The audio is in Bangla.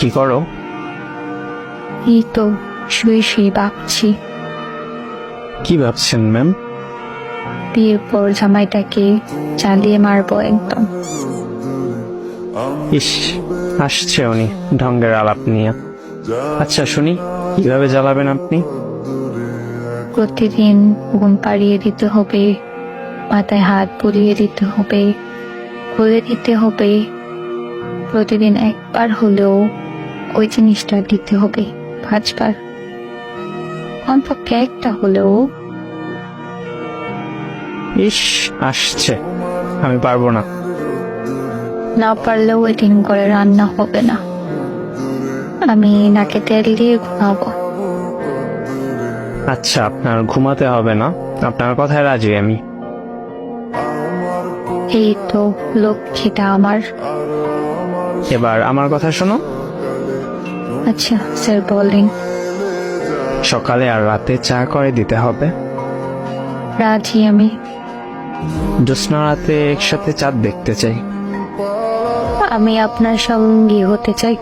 কি করো? এই তো শুয়ে শুয়ে ভাবছি, কি ভাবছেন ম্যাম? বিয়ের পর জামাইটাকে চালিয়ে মারবো একদম। ইস, আসছে উনি ঢঙ্গের আলাপ নিয়ে। আচ্ছা শুনি, কিভাবে জ্বালাবেন আপনি? প্রতিদিন ঘুম পাড়িয়ে দিতে হবে, মাথায় হাত বুলিয়ে দিতে হবে, খুলে দিতে হবে। প্রতিদিন একবার হলেও ওই জিনিসটা দিতে হবে, 5 বার, কমপক্ষে একটা হলেও। ইস, আসছে, আমি পারবো না। না পারলেও ওয়েটিং করে রান্না হবে না, আমি নাকে তেল দিয়ে ঘুমাবো। আচ্ছা, আপনার ঘুমাতে হবে না, আপনার কথায় রাজি আমি। এই তো লক্ষ্মীটা আমার। এবার আমার কথা শোনো। আচ্ছা স্যার বলেন। সকালে আর রাতে চা করে দিতে হবে। রাজি আমি। জ্যোৎস্না রাতে একসাথে চাঁদ দেখতে চাই। আমি আপনার সঙ্গী হতে চাই।